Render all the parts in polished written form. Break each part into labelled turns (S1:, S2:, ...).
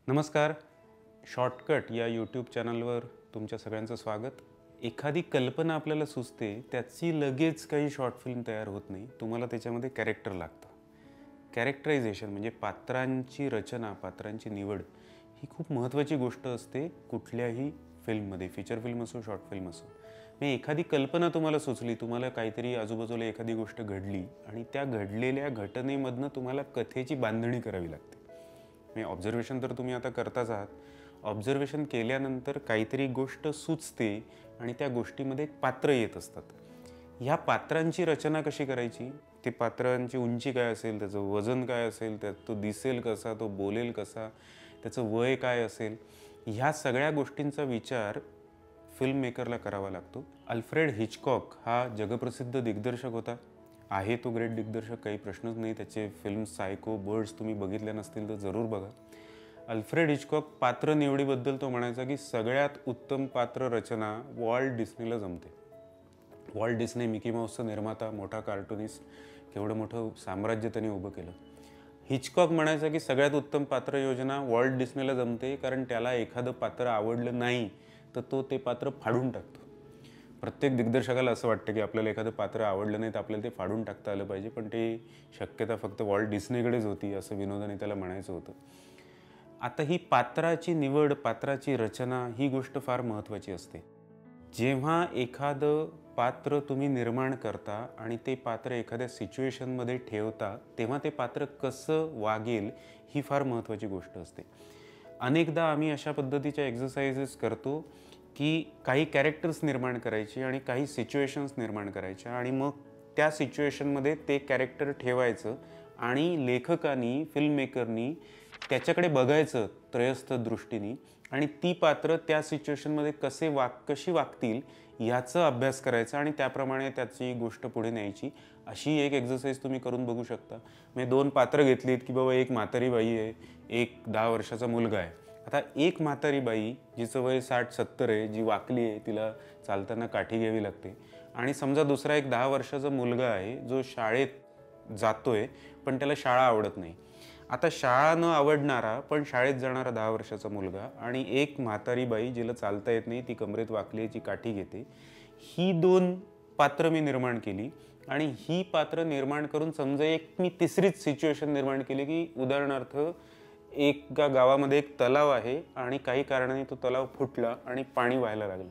S1: नमस्कार. शॉर्टकट या यूट्यूब चॅनलवर तुमच्या सगळ्यांचं स्वागत. एखादी कल्पना आपल्याला सुचते, त्याची लगेच काही शॉर्ट फिल्म तयार होत नाही. तुम्हाला त्याच्यामध्ये कॅरेक्टर लागतं. कॅरेक्टरायझेशन म्हणजे पात्रांची रचना, पात्रांची निवड ही खूप महत्त्वाची गोष्ट असते कुठल्याही फिल्ममध्ये. फीचर फिल्म असो, शॉर्ट फिल्म असो. म्हणजे एखादी कल्पना तुम्हाला सुचली, तुम्हाला काहीतरी आजूबाजूला एखादी गोष्ट घडली आणि त्या घडलेल्या घटनेमधनं तुम्हाला कथेची बांधणी करावी लागते. म्हणजे ऑब्झर्वेशन तर तुम्ही आता करताच आहात. ऑब्झर्वेशन केल्यानंतर काहीतरी गोष्ट सुचते आणि त्या गोष्टीमध्ये एक पात्र येत असतात. ह्या पात्रांची रचना कशी करायची, ते पात्रांची उंची काय असेल, त्याचं वजन काय असेल, तो दिसेल कसा, तो बोलेल कसा, त्याचं वय काय असेल, ह्या सगळ्या गोष्टींचा विचार फिल्म मेकरला करावा लागतो. अल्फ्रेड हिचकॉक हा जगप्रसिद्ध दिग्दर्शक होता. आहे तो ग्रेट दिग्दर्शक, काही प्रश्नच नाही. त्याचे फिल्म सायको, बर्ड्स तुम्ही बघितल्या नसतील तर जरूर बघा. अल्फ्रेड हिचकॉक पात्र निवडीबद्दल तो म्हणायचा की सगळ्यात उत्तम पात्र रचना वॉल्ट डिस्नीला जमते. वॉल्ट डिस्नी मिकी माऊसचा निर्माता, मोठा कार्टुनिस्ट, केवढं मोठं साम्राज्य त्यांनी उभं केलं. हिचकॉक म्हणायचा की सगळ्यात उत्तम पात्र योजना वॉल्ट डिस्नीला जमते, कारण त्याला एखादं पात्र आवडलं नाही तर तो ते पात्र फाडून टाकतो. प्रत्येक दिग्दर्शकाला असं वाटतं की आपल्याला एखादं पात्र आवडलं नाही तर आपल्याला ते फाडून टाकता आलं पाहिजे, पण ते शक्यता फक्त वॉल्ट डिस्नीकडेच होती असं विनोदाने त्याला म्हणायचं होतं. आता ही पात्राची निवड, पात्राची रचना ही गोष्ट फार महत्त्वाची असते. जेव्हा एखादं पात्र तुम्ही निर्माण करता आणि ते पात्र एखाद्या सिच्युएशनमध्ये ठेवता, तेव्हा ते पात्र कसं वागेल ही फार महत्त्वाची गोष्ट असते. अनेकदा आम्ही अशा पद्धतीच्या एक्सरसाइजेस करतो की काही कॅरेक्टर्स निर्माण करायची आणि काही सिच्युएशन्स निर्माण करायच्या आणि मग त्या सिच्युएशनमध्ये ते कॅरेक्टर ठेवायचं आणि लेखकांनी, फिल्ममेकरनी त्याच्याकडे बघायचं त्रयस्थ दृष्टीने आणि ती पात्र त्या सिच्युएशनमध्ये कशी वागतील याचा अभ्यास करायचा आणि त्याप्रमाणे त्याची गोष्ट पुढे न्यायची. अशी एक एक्सरसाइज तुम्ही करून बघू शकता. म्हणजे दोन पात्र घेतलीत की बाबा एक म्हातारी बाई आहे, एक 10 वर्षाचा मुलगा आहे. आता एक म्हातारी बाई जिचं वय 60-70 आहे, जी वाकली आहे, तिला चालताना काठी घ्यावी लागते, आणि समजा दुसरा एक 10 वर्षाचा मुलगा आहे जो शाळेत जातोय पण त्याला शाळा आवडत नाही. आता शाळा न आवडणारा पण शाळेत जाणारा 10 वर्षाचा मुलगा आणि एक म्हातारी बाई जिला चालता येत नाही, ती कमरेत वाकली, ची काठी घेते, ही दोन पात्र मी निर्माण केली. आणि ही पात्र निर्माण करून समजा एक मी तिसरीच सिच्युएशन निर्माण केली की उदाहरणार्थ एका गावामध्ये एक तलाव आहे आणि काही कारणाने तो तलाव फुटला आणि पाणी व्हायला लागलं.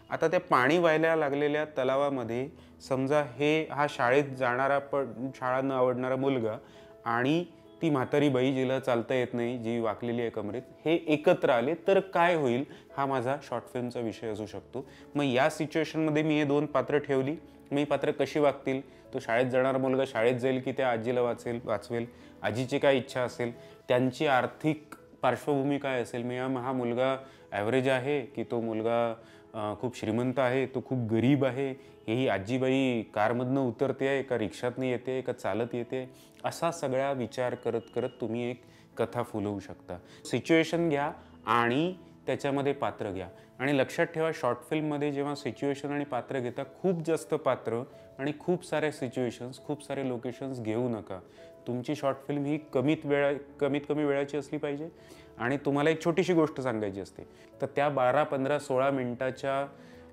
S1: आता त्या पाणी व्हायला लागलेल्या तलावामध्ये समजा हा शाळेत जाणारा पण शाळा न आवडणारा मुलगा आणि ती म्हातारी बाई जिला चालता येत नाही, जी वाकलेली आहे कमरेत, हे एकत्र आले तर काय होईल, हा माझा शॉर्ट फिल्मचा विषय असू शकतो. मग या सिच्युएशनमध्ये मी हे दोन पात्र ठेवली. मग ही पात्र कशी वागतील, तो शाळेत जाणारा मुलगा शाळेत जाईल की त्या आजीला वाचवेल, आजीची काय इच्छा असेल, त्यांची आर्थिक पार्श्वभूमी काय असेल, मग हा मुलगा ॲव्हरेज आहे की तो मुलगा खूप श्रीमंत आहे, तो खूप गरीब आहे, ही आजीबाई कारमधनं उतरते आहे का रिक्षातनं येते का चालत येते, असा सगळा विचार करत करत तुम्ही एक कथा फुलवू शकता. सिच्युएशन घ्या आणि त्याच्यामध्ये पात्र घ्या. आणि लक्षात ठेवा, शॉर्ट फिल्ममध्ये जेव्हा सिच्युएशन आणि पात्र घेता, खूप जास्त पात्र आणि खूप साऱ्या सिच्युएशन्स, खूप सारे लोकेशन्स घेऊ नका. तुमची शॉर्ट फिल्म ही कमीत कमी वेळाची असली पाहिजे. आणि तुम्हाला एक छोटीशी गोष्ट सांगायची असते, तर त्या 12, 15, 16 मिनिटाच्या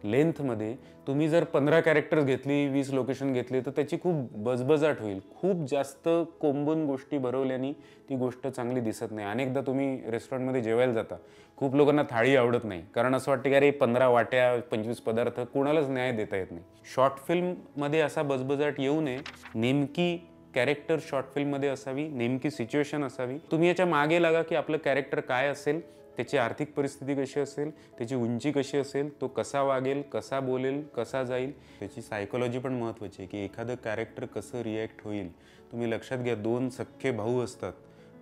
S1: लेंथमध्ये तुम्ही जर 15 कॅरेक्टर्स घेतली, 20 लोकेशन घेतली, तर त्याची खूप बजबजाट होईल. खूप जास्त कोंबून गोष्टी भरवल्याने ती गोष्ट चांगली दिसत नाही. अनेकदा तुम्ही रेस्टॉरंटमध्ये जेवायला जाता, खूप लोकांना थाळी आवडत नाही, कारण असं वाटतं की अरे 15 वाट्या, 25 पदार्थ, कोणालाच न्याय देता येत नाही. शॉर्ट फिल्ममध्ये असा बजबजाट येऊ नये. नेमकी कॅरेक्टर शॉर्ट फिल्ममध्ये असावी, नेमकी सिच्युएशन असावी. तुम्ही याच्या मागे लागा की आपलं कॅरेक्टर काय असेल, त्याची आर्थिक परिस्थिती कशी असेल, त्याची उंची कशी असेल, तो कसा वागेल, कसा बोलेल, कसा जाईल. त्याची सायकोलॉजी पण महत्त्वाची आहे की एखादं कॅरेक्टर कसं रिॲक्ट होईल. तुम्ही लक्षात घ्या, 2 सख्खे भाऊ असतात,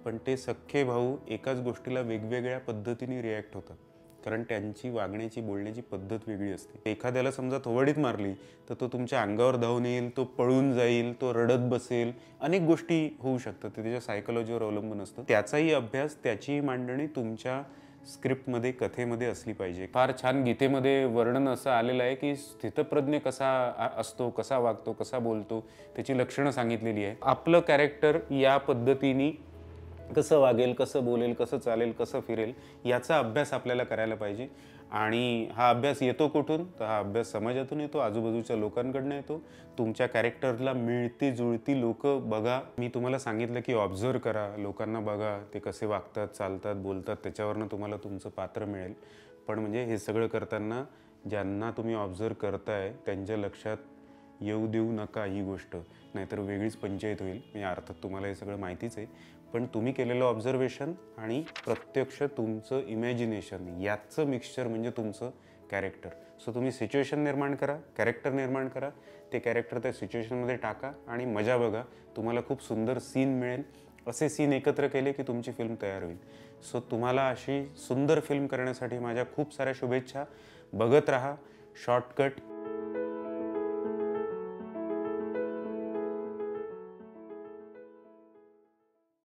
S1: पण ते सख्खे भाऊ एकाच गोष्टीला वेगवेगळ्या पद्धतीने रिॲक्ट होतात, कारण त्यांची वागण्याची, बोलण्याची पद्धत वेगळी असते. एखाद्याला समजा थोबाडीत मारली तर तो तुमच्या अंगावर धावून येईल, तो पळून जाईल, तो रडत बसेल, अनेक गोष्टी होऊ शकतात. ते त्याच्या सायकोलॉजीवर अवलंबून असतं. त्याचाही अभ्यास, त्याचीही मांडणी तुमच्या स्क्रिप्टमध्ये, कथेमध्ये असली पाहिजे. फार छान गीतेमध्ये वर्णन असं आलेलं आहे की स्थितप्रज्ञ कसा असतो, कसा वागतो, कसा बोलतो, त्याची लक्षणं सांगितलेली आहे. आपलं कॅरेक्टर या पद्धतीने कसं वागेल, कसं बोलेल, कसं चालेल, कसं फिरेल, याचा अभ्यास आपल्याला करायला पाहिजे. आणि हा अभ्यास येतो कुठून? तर हा अभ्यास समाजातून येतो, आजूबाजूच्या लोकांकडनं येतो. तुमच्या कॅरेक्टरला मिळती-जुळती लोकं बघा. मी तुम्हाला सांगितलं की ऑब्झर्व्ह करा, लोकांना बघा, ते कसे वागतात, चालतात, बोलतात, त्याच्यावरनं तुम्हाला तुमचं पात्र मिळेल. पण म्हणजे हे सगळं करताना ज्यांना तुम्ही ऑब्झर्व्ह करताय त्यांच्या लक्षात येऊ देऊ नका ही गोष्ट, नाहीतर वेगळीच पंचायत होईल. म्हणजे अर्थात तुम्हाला हे सगळं माहितीच आहे. पण तुम्ही केलेलं ऑब्झर्वेशन आणि प्रत्यक्ष तुमचं इमॅजिनेशन याचं मिक्सचर म्हणजे तुमचं कॅरेक्टर. सो तुम्ही सिच्युएशन निर्माण करा, कॅरेक्टर निर्माण करा, ते कॅरेक्टर त्या सिच्युएशनमध्ये टाका आणि मजा बघा. तुम्हाला खूप सुंदर सीन मिळेल. असे सीन एकत्र केले की तुमची फिल्म तयार होईल. सो तुम्हाला अशी सुंदर फिल्म करण्यासाठी माझ्या खूप साऱ्या शुभेच्छा. बघत राहा शॉर्टकट.